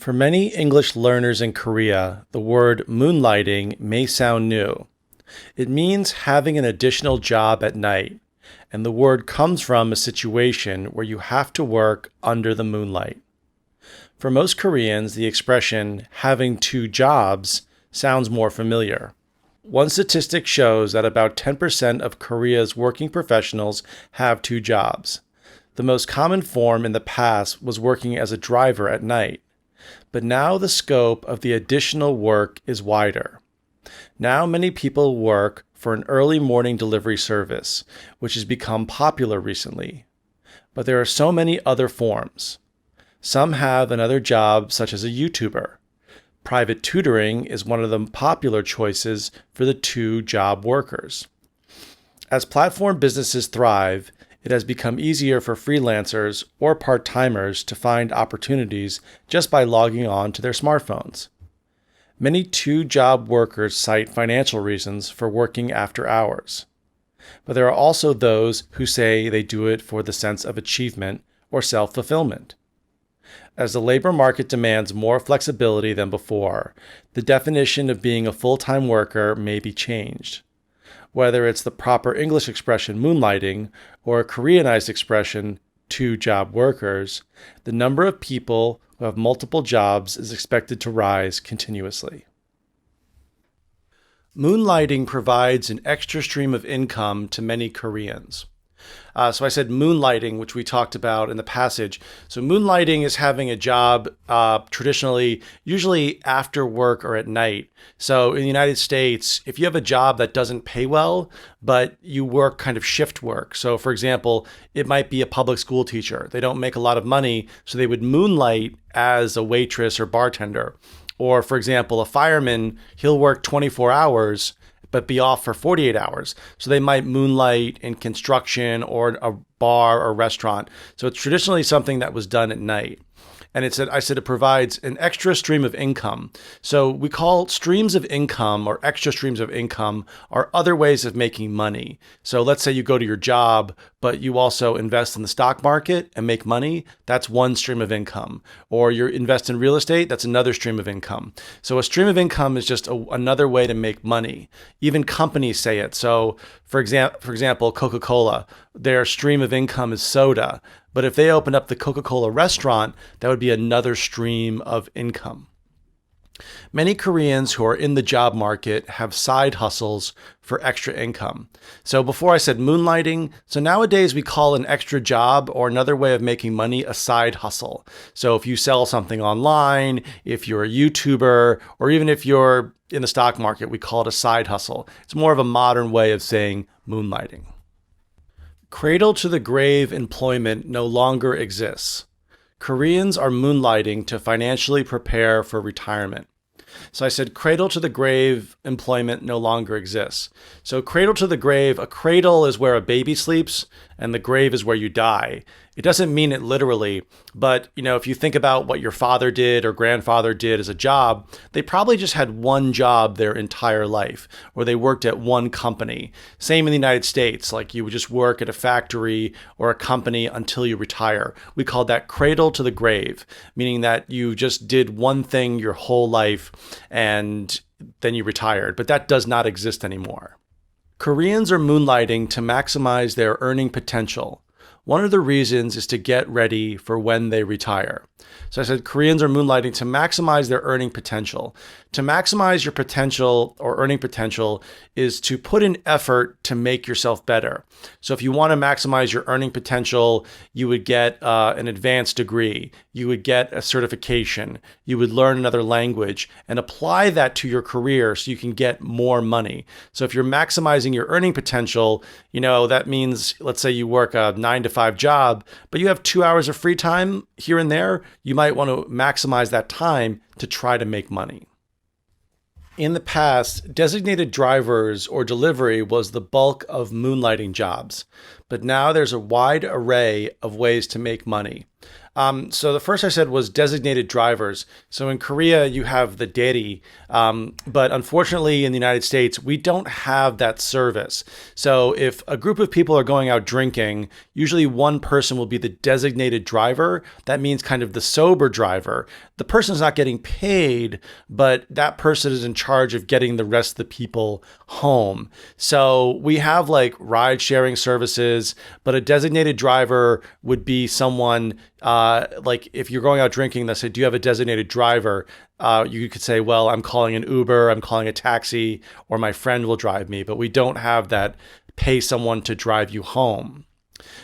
For many English learners in Korea, the word moonlighting may sound new. It means having an additional job at night, and the word comes from a situation where you have to work under the moonlight. For most Koreans, the expression having two jobs sounds more familiar. One statistic shows that about 10% of Korea's working professionals have two jobs. The most common form in the past was working as a driver at night. But now the scope of the additional work is wider. Now many people work for an early morning delivery service, which has become popular recently. But there are so many other forms. Some have another job, such as a YouTuber. Private tutoring is one of the popular choices for the two-job workers. As platform businesses thrive, it has become easier for freelancers or part-timers to find opportunities just by logging on to their smartphones. Many two-job workers cite financial reasons for working after hours. But there are also those who say they do it for the sense of achievement or self-fulfillment. As the labor market demands more flexibility than before, the definition of being a full-time worker may be changed. Whether it's the proper English expression moonlighting or a Koreanized expression two-job workers, the number of people who have multiple jobs is expected to rise continuously. Moonlighting provides an extra stream of income to many Koreans. So I said moonlighting, which we talked about in the passage. So moonlighting is having a job traditionally, usually after work or at night. So in the United States, if you have a job that doesn't pay well, but you work kind of shift work. So for example, it might be a public school teacher. They don't make a lot of money, so they would moonlight as a waitress or bartender. Or for example, a fireman, he'll work 24 hours, but be off for 48 hours. So they might moonlight in construction or a bar or restaurant. So it's traditionally something that was done at night. And I said it provides an extra stream of income. So we call streams of income or extra streams of income are other ways of making money. So let's say you go to your job, but you also invest in the stock market and make money. That's one stream of income. Or you invest in real estate. That's another stream of income. So a stream of income is just another way to make money. Even companies say it. So for example, Coca-Cola, their stream of income is soda. But if they open up the Coca-Cola restaurant, that would be another stream of income. Many Koreans who are in the job market have side hustles for extra income. So before I said moonlighting, so nowadays we call an extra job or another way of making money a side hustle. So if you sell something online, if you're a YouTuber, or even if you're in the stock market, we call it a side hustle. It's more of a modern way of saying moonlighting. Cradle to the grave employment no longer exists. Koreans are moonlighting to financially prepare for retirement. So I said cradle to the grave employment no longer exists. So cradle to the grave, a cradle is where a baby sleeps and the grave is where you die. It doesn't mean it literally, but if you think about what your father did or grandfather did as a job, they probably just had one job their entire life, or they worked at one company. Same in the United States, like you would just work at a factory or a company until you retire. We call that cradle to the grave, meaning that you just did one thing your whole life and then you retired, but that does not exist anymore. Koreans are moonlighting to maximize their earning potential. One of the reasons is to get ready for when they retire. So I said Koreans are moonlighting to maximize their earning potential. To maximize your potential or earning potential is to put in effort to make yourself better. So if you want to maximize your earning potential, you would get an advanced degree, you would get a certification, you would learn another language and apply that to your career so you can get more money. So if you're maximizing your earning potential, that means, let's say you work a 9-to-5 job, but you have 2 hours of free time here and there, you might want to maximize that time to try to make money. In the past, designated drivers or delivery was the bulk of moonlighting jobs, but now there's a wide array of ways to make money. So the first I said was designated drivers. So in Korea, you have the daeri, but unfortunately in the United States, we don't have that service. So if a group of people are going out drinking, usually one person will be the designated driver. That means kind of the sober driver. The person's not getting paid, but that person is in charge of getting the rest of the people home. So we have like ride sharing services, but a designated driver would be someone like if you're going out drinking, they'll say, do you have a designated driver? You could say, well, I'm calling an Uber, I'm calling a taxi, or my friend will drive me, but we don't have that pay someone to drive you home.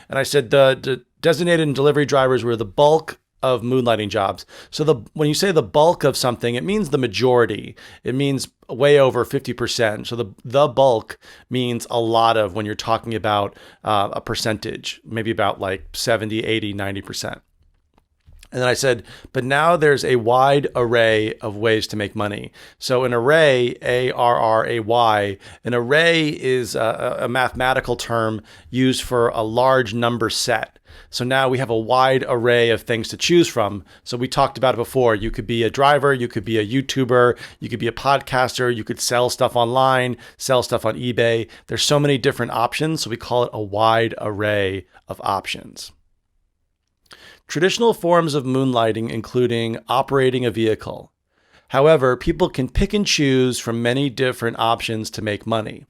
And I said the designated and delivery drivers were the bulk of moonlighting jobs. So when you say the bulk of something, it means the majority. It means way over 50%. So the bulk means a lot of when you're talking about a percentage, maybe about like 70, 80, 90%. And then I said, but now there's a wide array of ways to make money. So an array, A-R-R-A-Y, an array is a mathematical term used for a large number set. So now we have a wide array of things to choose from. So we talked about it before. You could be a driver, you could be a YouTuber, you could be a podcaster, you could sell stuff online, sell stuff on eBay. There's so many different options. So we call it a wide array of options. Traditional forms of moonlighting including operating a vehicle. However, people can pick and choose from many different options to make money.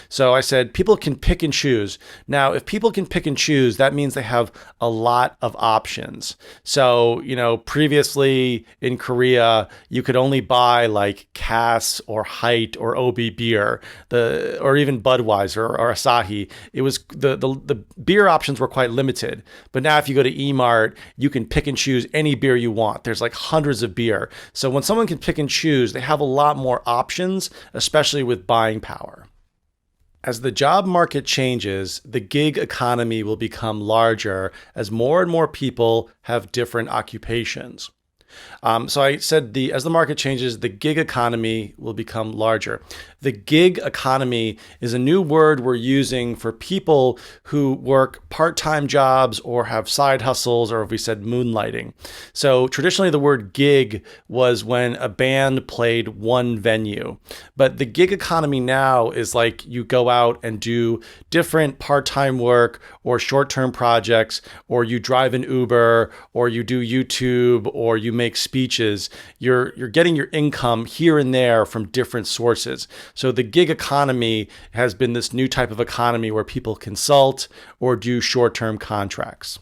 So I said people can pick and choose. Now, if people can pick and choose, that means they have a lot of options. So, previously in Korea, you could only buy like Cass or Height or OB beer, or even Budweiser or Asahi. It was the beer options were quite limited. But now if you go to Emart, you can pick and choose any beer you want. There's like hundreds of beer. So when someone can pick and choose, they have a lot more options, especially with buying power. As the job market changes, the gig economy will become larger as more and more people have different occupations. So I said as the market changes, the gig economy will become larger. The gig economy is a new word we're using for people who work part-time jobs or have side hustles, or if we said moonlighting. So traditionally the word gig was when a band played one venue. But the gig economy now is like you go out and do different part-time work or short-term projects, or you drive an Uber, or you do YouTube, or you make speeches. You're getting your income here and there from different sources. So the gig economy has been this new type of economy where people consult or do short-term contracts.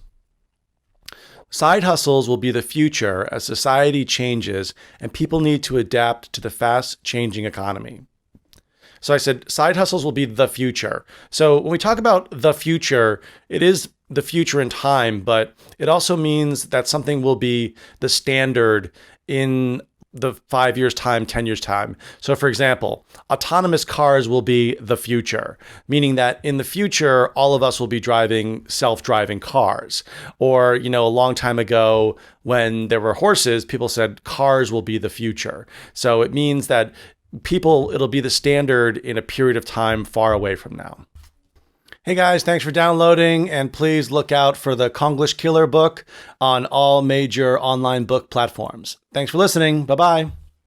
Side hustles will be the future as society changes and people need to adapt to the fast-changing economy. So I said side hustles will be the future. So when we talk about the future, it is the future in time, but it also means that something will be the standard in the 5 years time, 10 years time. So for example, autonomous cars will be the future, meaning that in the future, all of us will be driving self-driving cars. Or, a long time ago when there were horses, people said cars will be the future. So it means that it'll be the standard in a period of time far away from now. Hey guys, thanks for downloading, and please look out for the Konglish Killer book on all major online book platforms. Thanks for listening. Bye-bye.